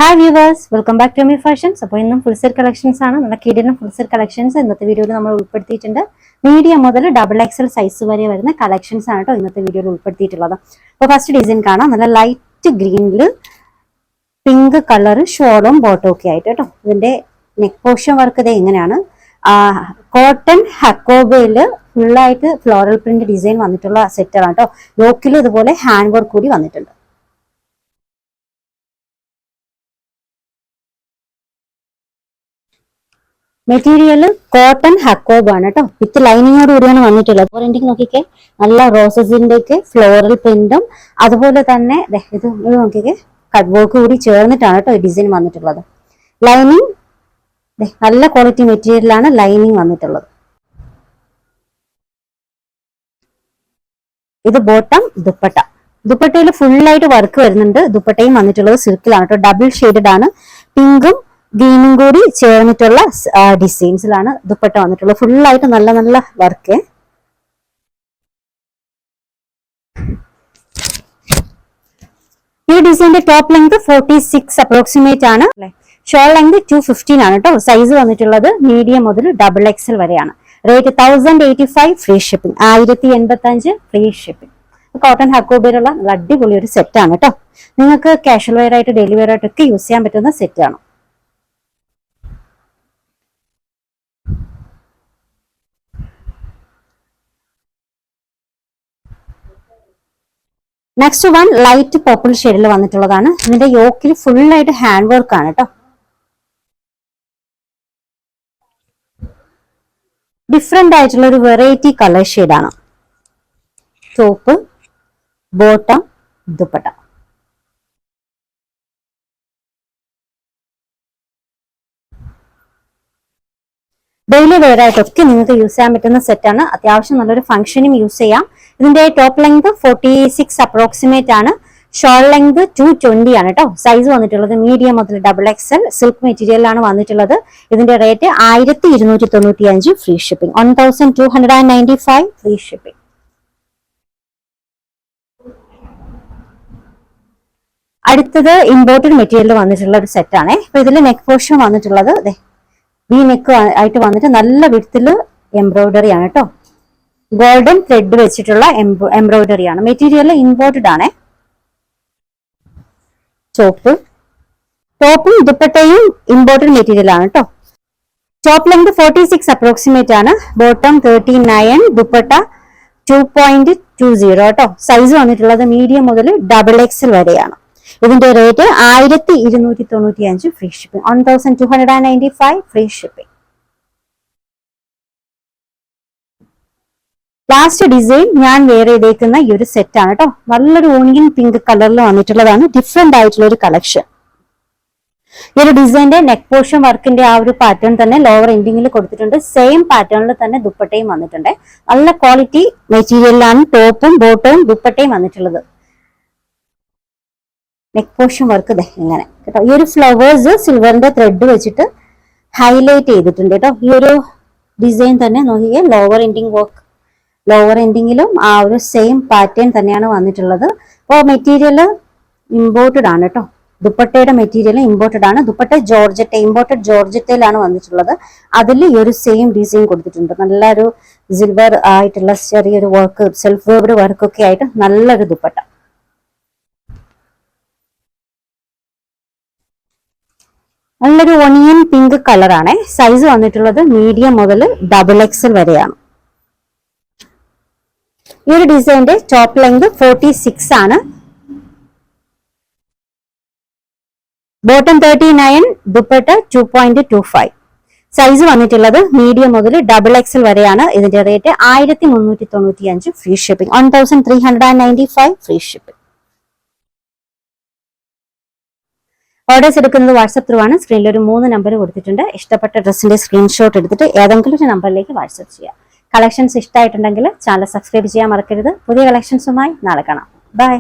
Hi viewers, welcome back to Ami Fashions. അപ്പോൾ ഇന്നും full set collections ആണ്. നമ്മുടെ കിഡിനും ഫുൾ സെറ്റ് കളക്ഷൻസ് ഇന്നത്തെ വീഡിയോയിൽ നമ്മൾ ഉൾപ്പെടുത്തിയിട്ടുണ്ട്. മീഡിയം മുതൽ XXL സൈസ് വരെ വരുന്ന കളക്ഷൻസ് ആണ് കേട്ടോ ഇന്നത്തെ വീഡിയോയിൽ ഉൾപ്പെടുത്തിയിട്ടുള്ളത്. അപ്പോൾ ഫസ്റ്റ് ഡിസൈൻ കാണാം. നല്ല ലൈറ്റ് ഗ്രീനിൽ പിങ്ക് കളർ ഷോളും ബോട്ടും ഒക്കെ ആയിട്ട് കേട്ടോ. ഇതിന്റെ നെക്ക് പോർഷൻ വർക്ക് ഇത് എങ്ങനെയാണ്, കോട്ടൺ ഹക്കോബയിൽ ഫുള്ളായിട്ട് ഫ്ലോറൽ പ്രിന്റ് ഡിസൈൻ വന്നിട്ടുള്ള സെറ്റാണ് കേട്ടോ. യോക്കിൽ ഇതുപോലെ ഹാൻഡ് വർക്ക് കൂടി വന്നിട്ടുണ്ട്. മെറ്റീരിയൽ കോട്ടൺ ഹക്കോബ് ആണ് കേട്ടോ. വിത്ത് ലൈനിങ്ങോട് കൂടിയാണ് വന്നിട്ടുള്ളത്. പ്രിന്റിങ് നോക്കിക്കേ, നല്ല റോസസിന്റെ ഒക്കെ ഫ്ലോറൽ പ്രിന്റും അതുപോലെ തന്നെ ഇത് നോക്കിക്കേ കട്ട് വർക്ക് കൂടി ചേർന്നിട്ടാണ് കേട്ടോ ഈ ഡിസൈൻ വന്നിട്ടുള്ളത്. ലൈനിങ് നല്ല ക്വാളിറ്റി മെറ്റീരിയലാണ് ലൈനിങ് വന്നിട്ടുള്ളത്. ഇത് ബോട്ടം ദുപ്പട്ട. ദുപ്പട്ടയിൽ ഫുള്ളായിട്ട് വർക്ക് വരുന്നുണ്ട്. ദുപ്പട്ടയും വന്നിട്ടുള്ളത് സിൽക്കിലാണ് കേട്ടോ. ഡബിൾ ഷെയ്ഡഡ് ആണ്. പിങ്കും ഗ്രീനും കൂടി ചേർന്നിട്ടുള്ള ഡിസൈൻസിലാണ് ദുപ്പട്ട വന്നിട്ടുള്ളത്. ഫുള്ളായിട്ട് നല്ല നല്ല വർക്ക്. ഈ ഡിസൈനിന്റെ ടോപ്പ് ലെങ്ത് 46 അപ്രോക്സിമേറ്റ് ആണ്. ഷോൾ ലെങ്ത് 215 ആണ് കേട്ടോ. സൈസ് വന്നിട്ടുള്ളത് മീഡിയം മുതൽ XXL വരെയാണ്. Rate 1085 free shipping. 1085 free shipping. Cotton ഹക്കോബയിലുള്ള അടിപൊളി ഒരു സെറ്റ് ആണ് കേട്ടോ. നിങ്ങൾക്ക് കാഷ്വൽ വെയർ ആയിട്ട് ഡെയിലി വെയർ ആയിട്ടൊക്കെ യൂസ് ചെയ്യാൻ പറ്റുന്ന സെറ്റ് ആണ്. നെക്സ്റ്റ് വൺ ലൈറ്റ് പർപ്പിൾ ഷെയ്ഡിൽ വന്നിട്ടുള്ളതാണ്. ഇതിന്റെ യോക്കിൽ ഫുള്ളായിട്ട് ഹാൻഡ് വർക്ക് ആണ് കേട്ടോ. ഡിഫറെന്റ് ആയിട്ടുള്ള ഒരു വെറൈറ്റി കളർ ഷെയ്ഡാണ്. Top, bottom, dupatta. Daily wear ആയിട്ടൊക്കെ നിങ്ങൾക്ക് യൂസ് ചെയ്യാൻ പറ്റുന്ന സെറ്റാണ്. അത്യാവശ്യം നല്ലൊരു ഫംഗ്ഷനും യൂസ് ചെയ്യാം. ഇതിന്റെ ടോപ്പ് ലെങ്ത് 46 അപ്രോക്സിമേറ്റ് ആണ്. ഷോൾ ലെങ്ത് 220 ആണ് കേട്ടോ. സൈസ് വന്നിട്ടുള്ളത് മീഡിയം മുതൽ XXL സിൽക്ക് മെറ്റീരിയലാണ് വന്നിട്ടുള്ളത്. ഇതിന്റെ rate 1295 free shipping. 1295 free shipping. അടുത്തത് ഇമ്പോർട്ടഡ് മെറ്റീരിയൽ വന്നിട്ടുള്ള ഒരു സെറ്റാണ്. അപ്പൊ ഇതിൽ നെക്ക് പോർഷൻ വന്നിട്ടുള്ളത് ഈ നെക്ക് ആയിട്ട് വന്നിട്ട് നല്ല വിഡ്ത്തില് എംബ്രോയിഡറി ആണ് കേട്ടോ. ഗോൾഡൻ ത്രെഡ് വെച്ചിട്ടുള്ള എംബ്രോയിഡറി ആണ്. മെറ്റീരിയൽ ഇമ്പോർട്ടഡ് ആണ്. ടോപ്പും ദുപ്പട്ടയും ഇമ്പോർട്ടഡ് മെറ്റീരിയൽ ആണ് കേട്ടോ. ടോപ്പ് ലെങ്ത് 46 അപ്രോക്സിമേറ്റ് ആണ്. ബോട്ടം 39, ദുപ്പട്ട 2.20 കേട്ടോ. സൈസ് വന്നിട്ടുള്ളത് മീഡിയം മുതൽ XXL വരെയാണ്. ഇതിന്റെ rate 1295 free shipping. 1295 free shipping. Last design ഞാൻ വെയർ ചെയ്തേക്കുന്ന ഈ ഒരു സെറ്റ് ആണ് കേട്ടോ. നല്ലൊരു ഓണിയൻ പിങ്ക് കളറിൽ വന്നിട്ടുള്ളതാണ്. ഡിഫറെന്റ് ആയിട്ടുള്ള ഒരു കളക്ഷൻ. ഈ ഒരു ഡിസൈന്റെ നെക്ക് പോർഷൻ വർക്കിന്റെ ആ ഒരു പാറ്റേൺ തന്നെ ലോവർ എൻഡിങ്ങിൽ കൊടുത്തിട്ടുണ്ട്. സെയിം പാറ്റേണിൽ തന്നെ ദുപ്പട്ടയും വന്നിട്ടുണ്ട്. നല്ല ക്വാളിറ്റി മെറ്റീരിയലാണ് ടോപ്പും ബോട്ടവും ദുപ്പട്ടയും വന്നിട്ടുള്ളത്. നെക്ക് പോർഷൻ വർക്ക് എങ്ങനെ കേട്ടോ. ഈ ഒരു ഫ്ലവേഴ്സ് സിൽവറിന്റെ ത്രെഡ് വെച്ചിട്ട് ഹൈലൈറ്റ് ചെയ്തിട്ടുണ്ട് കേട്ടോ. ഈ ഒരു ഡിസൈൻ തന്നെ നോക്കിയേ. ലോവർ എൻഡിങ്ങിലും ആ ഒരു സെയിം പാറ്റേൺ തന്നെയാണ് വന്നിട്ടുള്ളത്. അപ്പോൾ മെറ്റീരിയൽ ഇമ്പോർട്ടഡ് ആണ് കേട്ടോ. ദുപ്പട്ടയുടെ മെറ്റീരിയൽ ഇമ്പോർട്ടഡ് ആണ്. ദുപ്പട്ട ഇമ്പോർട്ടഡ് ജോർജറ്റയിലാണ് വന്നിട്ടുള്ളത്. അതിൽ ഈ ഒരു സെയിം ഡിസൈൻ കൊടുത്തിട്ടുണ്ട്. നല്ലൊരു സിൽവർ ആയിട്ടുള്ള ചെറിയൊരു വർക്ക്, സെൽഫ് വേവ്ഡ് വർക്കൊക്കെ ആയിട്ട് നല്ലൊരു ദുപ്പട്ട. നല്ലൊരു ഒണിയൻ പിങ്ക് കളറാണ്. സൈസ് വന്നിട്ടുള്ളത് മീഡിയം മുതൽ XXL വരെയാണ്. ഈ ഒരു ഡിസൈന്റെ ടോപ്പ് ലെങ്ത് 46 ആണ്. ബോട്ടം 39, ദുപ്പട്ട 2.25. സൈസ് വന്നിട്ടുള്ളത് മീഡിയം മുതൽ XXL വരെയാണ്. ഇതിന്റെ rate 1395 free shipping. 1395 free shipping. Orders എടുക്കുന്നത് വാട്സ്ആപ്പ് ത്രൂ ആണ്. സ്ക്രീനിൽ ഒരു 3 നമ്പർ കൊടുത്തിട്ടുണ്ട്. ഇഷ്ടപ്പെട്ട ഡ്രസ്സിന്റെ സ്ക്രീൻഷോട്ട് എടുത്തിട്ട് ഏതെങ്കിലും ഒരു നമ്പറിലേക്ക് വാട്സ്ആപ്പ് ചെയ്യാം. കളക്ഷൻസ് ഇഷ്ടമായിട്ടുണ്ടെങ്കിൽ ചാനൽ സബ്സ്ക്രൈബ് ചെയ്യാൻ മറക്കരുത്. പുതിയ കളക്ഷൻസുമായി നാളെ കാണാം. ബൈ.